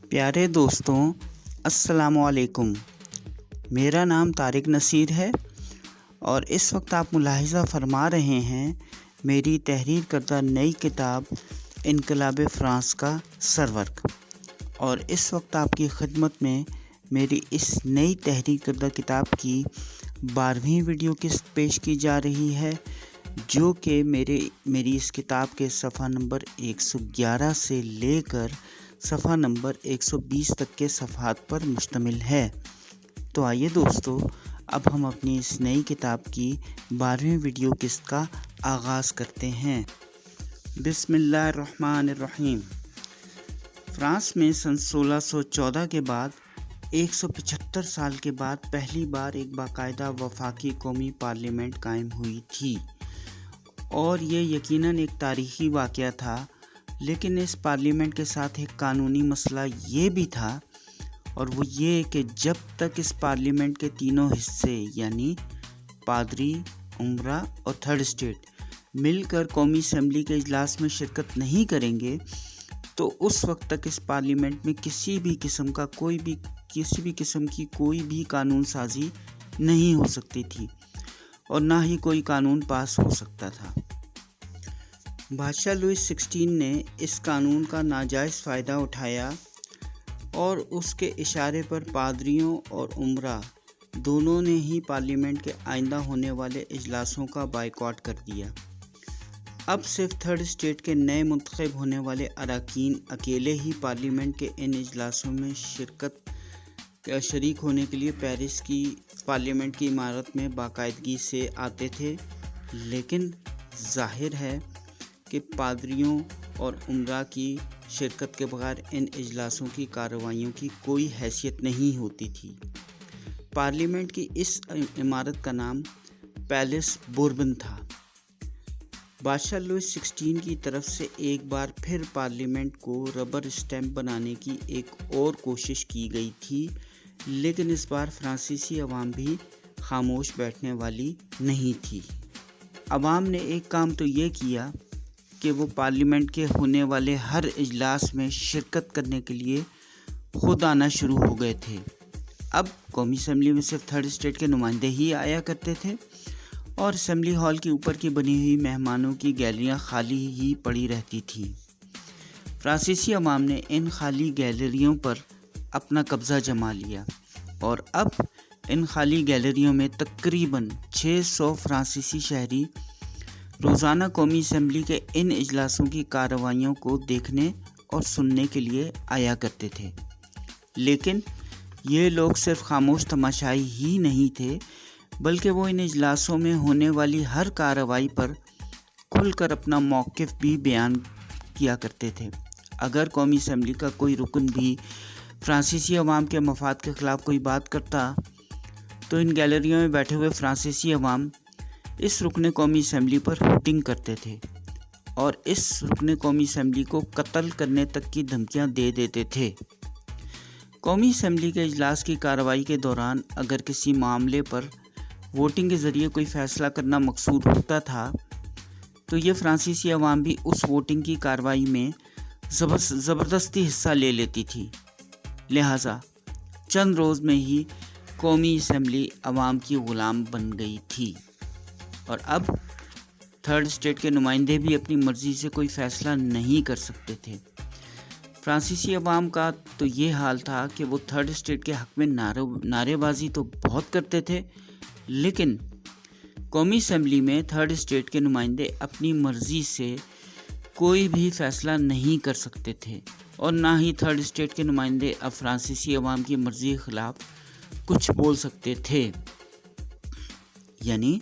پیارے دوستوں، السلام علیکم۔ میرا نام طارق نصیر ہے اور اس وقت آپ ملاحظہ فرما رہے ہیں میری تحریر کردہ نئی کتاب انقلاب فرانس کا سرورق، اور اس وقت آپ کی خدمت میں میری اس نئی تحریر کردہ کتاب کی 12ویں ویڈیو قسط پیش کی جا رہی ہے، جو کہ میری اس کتاب کے صفحہ نمبر 111 سے لے کر صفحہ نمبر 120 تک کے صفحات پر مشتمل ہے۔ تو آئیے دوستو، اب ہم اپنی اس نئی کتاب کی 12ویں ویڈیو قسط کا آغاز کرتے ہیں۔ بسم اللہ الرحمن الرحیم۔ فرانس میں سن 1614 کے بعد 175 سال کے بعد پہلی بار ایک باقاعدہ وفاقی قومی پارلیمنٹ قائم ہوئی تھی، اور یہ یقیناً ایک تاریخی واقعہ تھا، لیکن اس پارلیمنٹ کے ساتھ ایک قانونی مسئلہ یہ بھی تھا، اور وہ یہ کہ جب تک اس پارلیمنٹ کے تینوں حصے یعنی پادری، امرا اور تھرڈ اسٹیٹ مل کر قومی اسمبلی کے اجلاس میں شرکت نہیں کریں گے، تو اس وقت تک اس پارلیمنٹ میں کسی بھی قسم کی کوئی بھی قانون سازی نہیں ہو سکتی تھی، اور نہ ہی کوئی قانون پاس ہو سکتا تھا۔ بادشاہ لوئس 16 نے اس قانون کا ناجائز فائدہ اٹھایا اور اس کے اشارے پر پادریوں اور امرا دونوں نے ہی پارلیمنٹ کے آئندہ ہونے والے اجلاسوں کا بائیکاٹ کر دیا۔ اب صرف تھرڈ اسٹیٹ کے نئے منتخب ہونے والے اراکین اکیلے ہی پارلیمنٹ کے ان اجلاسوں میں شریک ہونے کے لیے پیرس کی پارلیمنٹ کی عمارت میں باقاعدگی سے آتے تھے، لیکن ظاہر ہے کہ پادریوں اور امرا کی شرکت کے بغیر ان اجلاسوں کی کارروائیوں کی کوئی حیثیت نہیں ہوتی تھی۔ پارلیمنٹ کی اس عمارت کا نام پیلس بوربن تھا۔ بادشاہ لوئس 16 کی طرف سے ایک بار پھر پارلیمنٹ کو ربر اسٹیمپ بنانے کی ایک اور کوشش کی گئی تھی، لیکن اس بار فرانسیسی عوام بھی خاموش بیٹھنے والی نہیں تھی۔ عوام نے ایک کام تو یہ کیا کہ وہ پارلیمنٹ کے ہونے والے ہر اجلاس میں شرکت کرنے کے لیے خود آنا شروع ہو گئے تھے۔ اب قومی اسمبلی میں صرف تھرڈ اسٹیٹ کے نمائندے ہی آیا کرتے تھے، اور اسمبلی ہال کی اوپر کی بنی ہوئی مہمانوں کی گیلریاں خالی ہی پڑی رہتی تھیں۔ فرانسیسی عوام نے ان خالی گیلریوں پر اپنا قبضہ جما لیا، اور اب ان خالی گیلریوں میں تقریباً 600 فرانسیسی شہری روزانہ قومی اسمبلی کے ان اجلاسوں کی کارروائیوں کو دیکھنے اور سننے کے لیے آیا کرتے تھے۔ لیکن یہ لوگ صرف خاموش تماشائی ہی نہیں تھے، بلکہ وہ ان اجلاسوں میں ہونے والی ہر کارروائی پر کھل کر اپنا موقف بھی بیان کیا کرتے تھے۔ اگر قومی اسمبلی کا کوئی رکن بھی فرانسیسی عوام کے مفاد کے خلاف کوئی بات کرتا، تو ان گیلریوں میں بیٹھے ہوئے فرانسیسی عوام اس رکن قومی اسمبلی پر ہوٹنگ کرتے تھے، اور اس رکن قومی اسمبلی کو قتل کرنے تک کی دھمکیاں دے دیتے تھے۔ قومی اسمبلی کے اجلاس کی کارروائی کے دوران اگر کسی معاملے پر ووٹنگ کے ذریعے کوئی فیصلہ کرنا مقصود ہوتا تھا، تو یہ فرانسیسی عوام بھی اس ووٹنگ کی کارروائی میں زبردستی حصہ لے لیتی تھی۔ لہٰذا چند روز میں ہی قومی اسمبلی عوام کی غلام بن گئی تھی، اور اب تھرڈ اسٹیٹ کے نمائندے بھی اپنی مرضی سے کوئی فیصلہ نہیں کر سکتے تھے۔ فرانسیسی عوام کا تو یہ حال تھا کہ وہ تھرڈ اسٹیٹ کے حق میں نعرے بازی تو بہت کرتے تھے، لیکن قومی اسمبلی میں تھرڈ اسٹیٹ کے نمائندے اپنی مرضی سے کوئی بھی فیصلہ نہیں کر سکتے تھے، اور نہ ہی تھرڈ اسٹیٹ کے نمائندے اب فرانسیسی عوام کی مرضی کے خلاف کچھ بول سکتے تھے۔ یعنی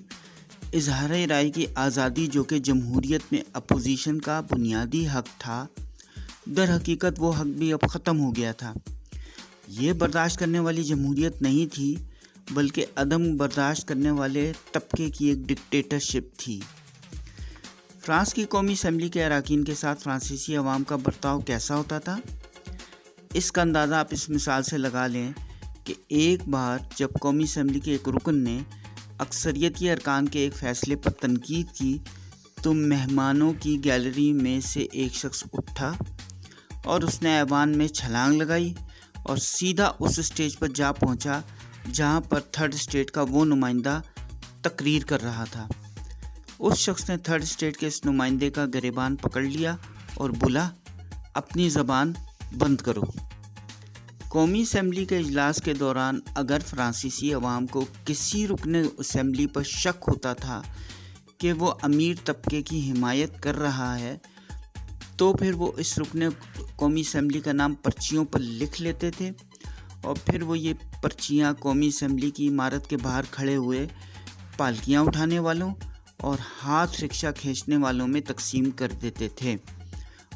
اظہار رائے کی آزادی، جو کہ جمہوریت میں اپوزیشن کا بنیادی حق تھا، در حقیقت وہ حق بھی اب ختم ہو گیا تھا۔ یہ برداشت کرنے والی جمہوریت نہیں تھی، بلکہ عدم برداشت کرنے والے طبقے کی ایک ڈکٹیٹرشپ تھی۔ فرانس کی قومی اسمبلی کے اراکین کے ساتھ فرانسیسی عوام کا برتاؤ کیسا ہوتا تھا؟ اس کا اندازہ آپ اس مثال سے لگا لیں کہ ایک بار جب قومی اسمبلی کے ایک رکن نے اکثریتی ارکان کے ایک فیصلے پر تنقید کی، تو مہمانوں کی گیلری میں سے ایک شخص اٹھا اور اس نے ایوان میں چھلانگ لگائی اور سیدھا اس اسٹیج پر جا پہنچا جہاں پر تھرڈ اسٹیٹ کا وہ نمائندہ تقریر کر رہا تھا۔ اس شخص نے تھرڈ اسٹیٹ کے اس نمائندے کا گریبان پکڑ لیا اور بولا، اپنی زبان بند کرو۔ قومی اسمبلی کے اجلاس کے دوران اگر فرانسیسی عوام کو کسی رکن اسمبلی پر شک ہوتا تھا کہ وہ امیر طبقے کی حمایت کر رہا ہے تو پھر وہ اس رکن قومی اسمبلی کا نام پرچیوں پر لکھ لیتے تھے اور پھر وہ یہ پرچیاں قومی اسمبلی کی عمارت کے باہر کھڑے ہوئے پالکیاں اٹھانے والوں اور ہاتھ رکشہ کھینچنے والوں میں تقسیم کر دیتے تھے،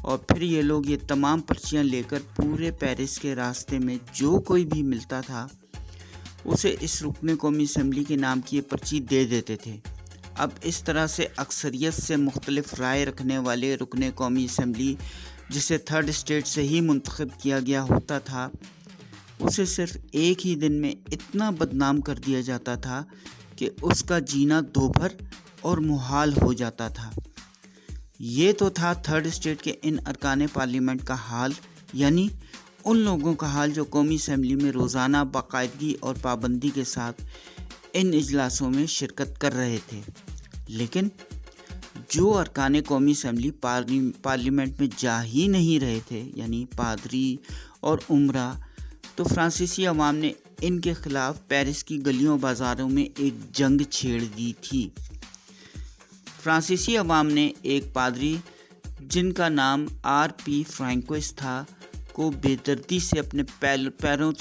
اور پھر یہ لوگ یہ تمام پرچیاں لے کر پورے پیرس کے راستے میں جو کوئی بھی ملتا تھا اسے اس رکن قومی اسمبلی کے نام کی یہ پرچی دے دیتے تھے۔ اب اس طرح سے اکثریت سے مختلف رائے رکھنے والے رکن قومی اسمبلی جسے تھرڈ اسٹیٹ سے ہی منتخب کیا گیا ہوتا تھا اسے صرف ایک ہی دن میں اتنا بدنام کر دیا جاتا تھا کہ اس کا جینا دوبھر اور محال ہو جاتا تھا۔ یہ تو تھا تھرڈ اسٹیٹ کے ان ارکان پارلیمنٹ کا حال، یعنی ان لوگوں کا حال جو قومی اسمبلی میں روزانہ باقاعدگی اور پابندی کے ساتھ ان اجلاسوں میں شرکت کر رہے تھے۔ لیکن جو ارکان قومی اسمبلی پارلیمنٹ میں جا ہی نہیں رہے تھے، یعنی پادری اور عمرہ، تو فرانسیسی عوام نے ان کے خلاف پیرس کی گلیوں بازاروں میں ایک جنگ چھیڑ دی تھی۔ فرانسیسی عوام نے ایک پادری جن کا نام RP فرینکوس تھا کو بے دردی سے اپنے پیروں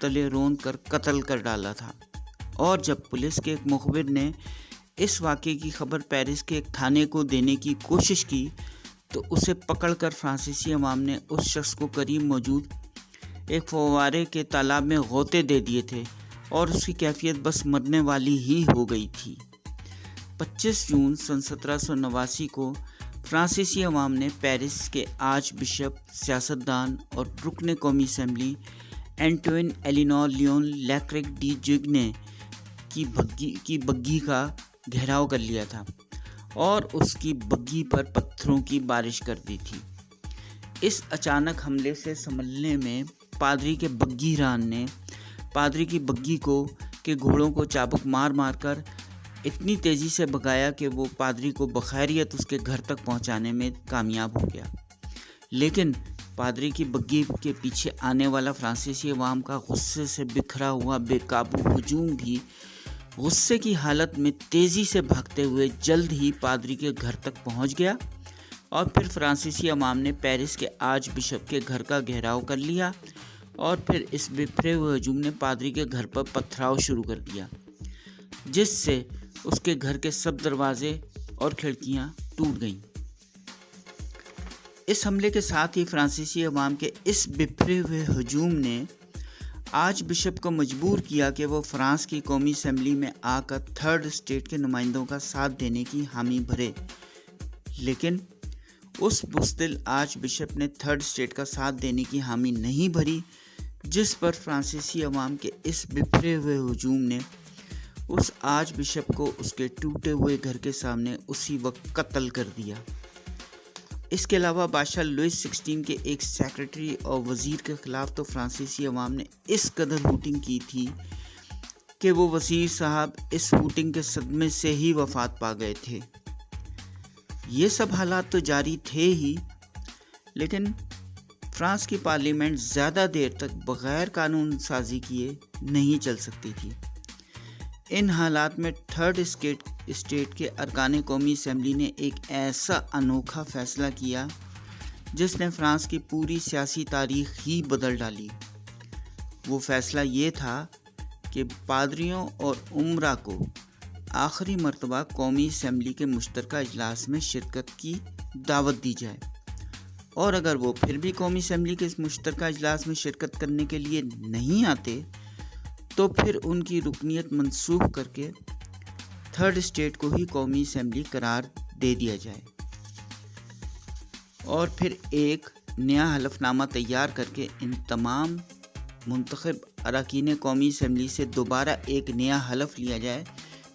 تلے رون کر قتل کر ڈالا تھا، اور جب پولیس کے ایک مخبر نے اس واقعے کی خبر پیرس کے ایک تھانے کو دینے کی کوشش کی تو اسے پکڑ کر فرانسیسی عوام نے اس شخص کو قریب موجود ایک فوارے کے تالاب میں غوطے دے دیے تھے اور اس کی کیفیت بس مرنے والی ہی ہو گئی تھی۔ 25 جون سن 1789 کو فرانسیسی عوام نے پیرس کے آرچ بشپ، سیاستدان اور رکن قومی اسمبلی اینٹوین ایلینور لیون لیکرک ڈی جگنے کی بگھی کا گھیراؤ کر لیا تھا اور اس کی بگھی پر پتھروں کی بارش کر دی تھی۔ اس اچانک حملے سے سنبھلنے میں پادری کے بگھی ران نے پادری کی بگھی کے گھوڑوں کو چابک مار مار کر اتنی تیزی سے بھگایا کہ وہ پادری کو بخیریت اس کے گھر تک پہنچانے میں کامیاب ہو گیا۔ لیکن پادری کی بگھی کے پیچھے آنے والا فرانسیسی عوام کا غصے سے بکھرا ہوا بے قابو ہجوم بھی غصے کی حالت میں تیزی سے بھاگتے ہوئے جلد ہی پادری کے گھر تک پہنچ گیا، اور پھر فرانسیسی عوام نے پیرس کے آرچ بشپ کے گھر کا گھیراؤ کر لیا، اور پھر اس بکھرے ہوئے ہجوم نے پادری کے گھر پر پتھراؤ شروع کر دیا، جس سے اس کے گھر کے سب دروازے اور کھڑکیاں ٹوٹ گئیں۔ اس حملے کے ساتھ ہی فرانسیسی عوام کے اس بکھرے ہوئے ہجوم نے آرچ بشپ کو مجبور کیا کہ وہ فرانس کی قومی اسمبلی میں آ کر تھرڈ اسٹیٹ کے نمائندوں کا ساتھ دینے کی حامی بھرے۔ لیکن اس بزدل آرچ بشپ نے تھرڈ اسٹیٹ کا ساتھ دینے کی حامی نہیں بھری، جس پر فرانسیسی عوام کے اس بکھرے ہوئے ہجوم نے اس آرچ بشپ کو اس کے ٹوٹے ہوئے گھر کے سامنے اسی وقت قتل کر دیا۔ اس کے علاوہ بادشاہ لوئس 16 کے ایک سیکرٹری اور وزیر کے خلاف تو فرانسیسی عوام نے اس قدر ہوٹنگ کی تھی کہ وہ وزیر صاحب اس ہوٹنگ کے صدمے سے ہی وفات پا گئے تھے۔ یہ سب حالات تو جاری تھے ہی، لیکن فرانس کی پارلیمنٹ زیادہ دیر تک بغیر قانون سازی کیے نہیں چل سکتی تھی۔ ان حالات میں تھرڈ اسٹیٹ کے ارکان قومی اسمبلی نے ایک ایسا انوکھا فیصلہ کیا جس نے فرانس کی پوری سیاسی تاریخ ہی بدل ڈالی۔ وہ فیصلہ یہ تھا کہ پادریوں اور عمرا کو آخری مرتبہ قومی اسمبلی کے مشترکہ اجلاس میں شرکت کی دعوت دی جائے، اور اگر وہ پھر بھی قومی اسمبلی کے اس مشترکہ اجلاس میں شرکت کرنے کے لیے نہیں آتے تو پھر ان کی رکنیت منسوخ کر کے تھرڈ اسٹیٹ کو ہی قومی اسمبلی قرار دے دیا جائے، اور پھر ایک نیا حلف نامہ تیار کر کے ان تمام منتخب اراکین قومی اسمبلی سے دوبارہ ایک نیا حلف لیا جائے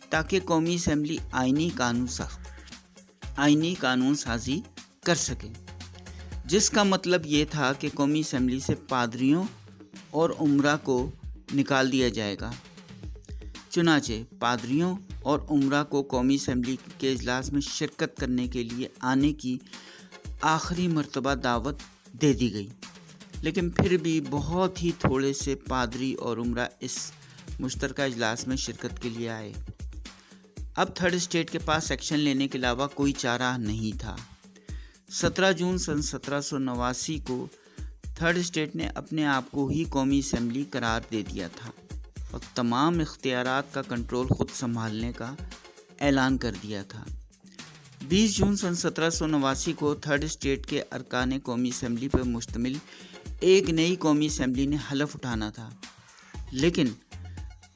تاکہ قومی اسمبلی آئینی قانون سازی کر سکے۔ جس کا مطلب یہ تھا کہ قومی اسمبلی سے پادریوں اور عمرا کو نکال دیا جائے گا۔ چنانچہ پادریوں اور عمرا کو قومی اسمبلی کے اجلاس میں شرکت کرنے کے لیے آنے کی آخری مرتبہ دعوت دے دی گئی، لیکن پھر بھی بہت ہی تھوڑے سے پادری اور عمرا اس مشترکہ اجلاس میں شرکت کے لیے آئے۔ اب تھرڈ اسٹیٹ کے پاس ایکشن لینے کے علاوہ کوئی چارہ نہیں تھا۔ 17 جون سن 1789 کو تھرڈ اسٹیٹ نے اپنے آپ کو ہی قومی اسمبلی قرار دے دیا تھا اور تمام اختیارات کا کنٹرول خود سنبھالنے کا اعلان کر دیا تھا۔ 20 جون سن 1789 کو تھرڈ اسٹیٹ کے ارکان قومی اسمبلی پر مشتمل ایک نئی قومی اسمبلی نے حلف اٹھانا تھا، لیکن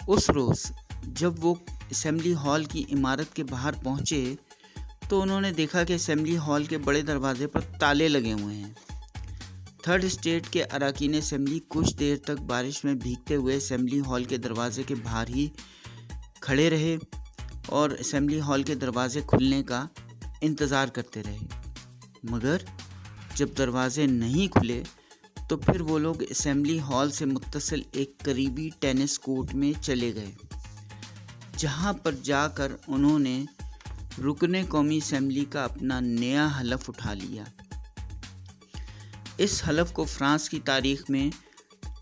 اس روز جب وہ اسمبلی ہال کی عمارت کے باہر پہنچے تو انہوں نے دیکھا کہ اسمبلی ہال کے بڑے دروازے پر تالے لگے ہوئے ہیں۔ تھرڈ اسٹیٹ کے اراکین اسمبلی کچھ دیر تک بارش میں بھیگتے ہوئے اسمبلی ہال کے دروازے کے باہر ہی کھڑے رہے اور اسمبلی ہال کے دروازے کھلنے کا انتظار کرتے رہے، مگر جب دروازے نہیں کھلے تو پھر وہ لوگ اسمبلی ہال سے متصل ایک قریبی ٹینس کورٹ میں چلے گئے، جہاں پر جا کر انہوں نے رکن قومی اسمبلی کا اپنا نیا حلف اٹھا لیا۔ اس حلف کو فرانس کی تاریخ میں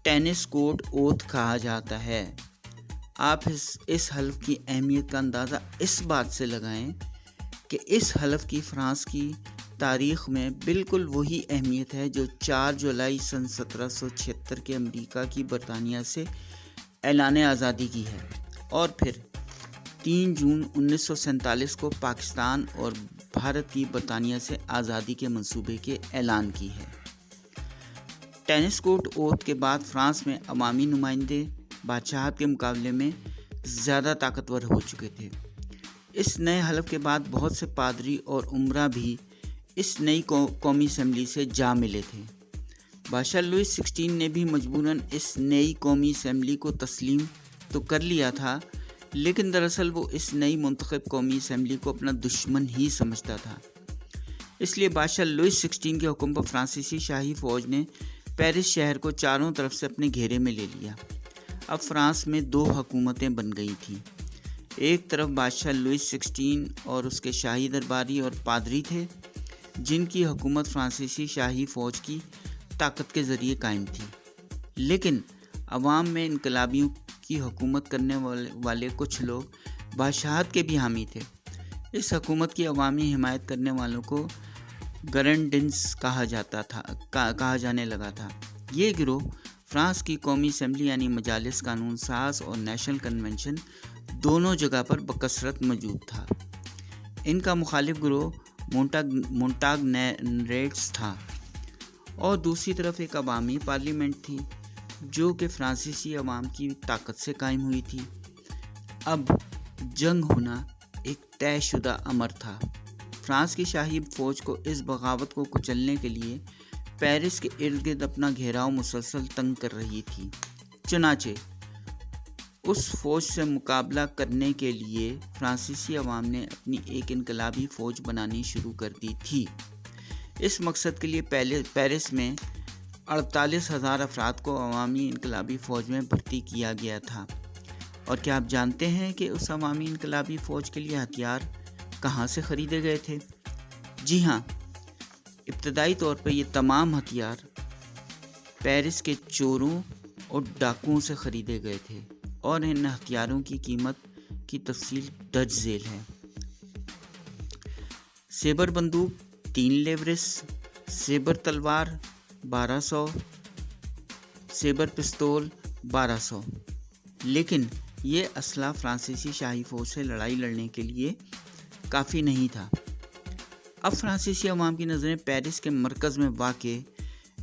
ٹینس کورٹ اوتھ کہا جاتا ہے۔ آپ اس حلف کی اہمیت کا اندازہ اس بات سے لگائیں کہ اس حلف کی فرانس کی تاریخ میں بالکل وہی اہمیت ہے جو 4 جولائی سن 1776 کے امریکہ کی برطانیہ سے اعلان آزادی کی ہے، اور پھر 3 جون 1947 کو پاکستان اور بھارت کی برطانیہ سے آزادی کے منصوبے کے اعلان کی ہے۔ ٹینس کورٹ اوتھ کے بعد فرانس میں عوامی نمائندے بادشاہت کے مقابلے میں زیادہ طاقتور ہو چکے تھے۔ اس نئے حلف کے بعد بہت سے پادری اور عمرا بھی اس نئی قومی اسمبلی سے جا ملے تھے۔ بادشاہ لوئس 16 نے بھی مجبوراً اس نئی قومی اسمبلی کو تسلیم تو کر لیا تھا، لیکن دراصل وہ اس نئی منتخب قومی اسمبلی کو اپنا دشمن ہی سمجھتا تھا۔ اس لیے بادشاہ لوئس 16 کے حکم پر فرانسیسی شاہی فوج نے پیرس شہر کو چاروں طرف سے اپنے گھیرے میں لے لیا۔ اب فرانس میں 2 حکومتیں بن گئی تھیں۔ ایک طرف بادشاہ لوئس 16 اور اس کے شاہی درباری اور پادری تھے، جن کی حکومت فرانسیسی شاہی فوج کی طاقت کے ذریعے قائم تھی، لیکن عوام میں انقلابیوں کی حکومت کرنے والے کچھ لوگ بادشاہت کے بھی حامی تھے۔ اس حکومت کی عوامی حمایت کرنے والوں کو گرنڈنس کہا جانے لگا تھا۔ یہ گروہ فرانس کی قومی اسمبلی یعنی مجالس قانون ساز اور نیشنل کنونشن دونوں جگہ پر بکثرت موجود تھا۔ ان کا مخالف گروہ مونٹاگنیٹس تھا، اور دوسری طرف ایک عوامی پارلیمنٹ تھی جو کہ فرانسیسی عوام کی طاقت سے قائم ہوئی تھی۔ اب جنگ ہونا ایک طے شدہ امر تھا۔ فرانس کی شاہی فوج کو اس بغاوت کو کچلنے کے لیے پیرس کے ارد گرد اپنا گھیراؤ مسلسل تنگ کر رہی تھی۔ چنانچہ اس فوج سے مقابلہ کرنے کے لیے فرانسیسی عوام نے اپنی ایک انقلابی فوج بنانی شروع کر دی تھی۔ اس مقصد کے لیے پیرس میں 48,000 افراد کو عوامی انقلابی فوج میں بھرتی کیا گیا تھا۔ اور کیا آپ جانتے ہیں کہ اس عوامی انقلابی فوج کے لیے ہتھیار کہاں سے خریدے گئے تھے؟ جی ہاں، ابتدائی طور پر یہ تمام ہتھیار پیرس کے چوروں اور ڈاکوؤں سے خریدے گئے تھے، اور ان ہتھیاروں کی قیمت کی تفصیل درج ذیل ہے۔ سیبر بندوق 3 لیورس، سیبر تلوار 1200، سیبر پستول 1200، لیکن یہ اسلحہ فرانسیسی شاہی فوج سے لڑائی لڑنے کے لیے کافی نہیں تھا۔ اب فرانسیسی عوام کی نظریں پیرس کے مرکز میں واقع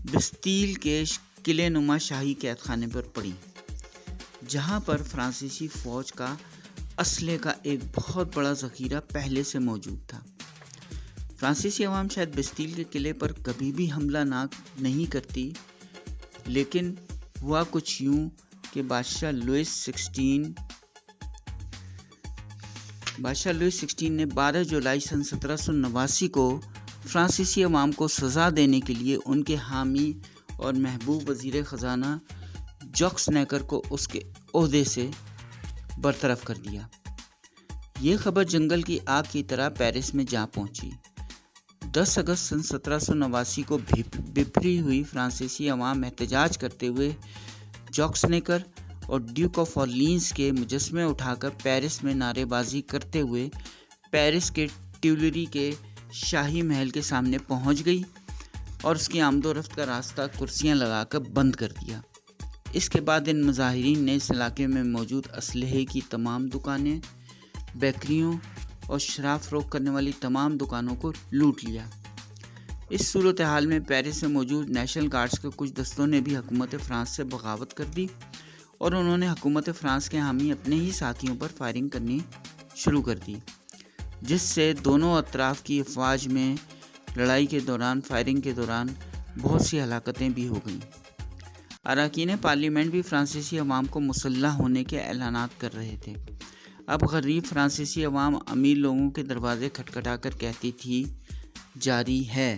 بستیل کے قلعے نما شاہی قید خانے پر پڑیں، جہاں پر فرانسیسی فوج کا اسلحے کا ایک بہت بڑا ذخیرہ پہلے سے موجود تھا۔ فرانسیسی عوام شاید بستیل کے قلعے پر کبھی بھی حملہ نہیں کرتی، لیکن ہوا کچھ یوں کہ بادشاہ لوئس 16 نے 12 جولائی سن 1789 کو فرانسیسی عوام کو سزا دینے کے لیے ان کے حامی اور محبوب وزیر خزانہ جاکس نیکر کو اس کے عہدے سے برطرف کر دیا۔ یہ خبر جنگل کی آگ کی طرح پیرس میں جا پہنچی۔ 10 اگست سن 1789 کو بپھری ہوئی فرانسیسی عوام احتجاج کرتے ہوئے جاکس نیکر اور ڈیوک آف اورلینز کے مجسمے اٹھا کر پیرس میں نعرے بازی کرتے ہوئے پیرس کے ٹیولری کے شاہی محل کے سامنے پہنچ گئی اور اس کی آمد و رفت کا راستہ کرسیاں لگا کر بند کر دیا۔ اس کے بعد ان مظاہرین نے اس علاقے میں موجود اسلحے کی تمام دکانیں، بیکریوں اور شراب فروخت کرنے والی تمام دکانوں کو لوٹ لیا۔ اس صورتحال میں پیرس میں موجود نیشنل گارڈز کے کچھ دستوں نے بھی حکومت فرانس سے بغاوت کر دی اور انہوں نے حکومت فرانس کے حامی اپنے ہی ساتھیوں پر فائرنگ کرنی شروع کر دی، جس سے دونوں اطراف کی افواج میں لڑائی کے دوران فائرنگ کے دوران بہت سی ہلاکتیں بھی ہو گئیں۔ اراکین پارلیمنٹ بھی فرانسیسی عوام کو مسلح ہونے کے اعلانات کر رہے تھے۔ اب غریب فرانسیسی عوام امیر لوگوں کے دروازے کھٹکھٹا کر کہتی تھی، جاری ہے۔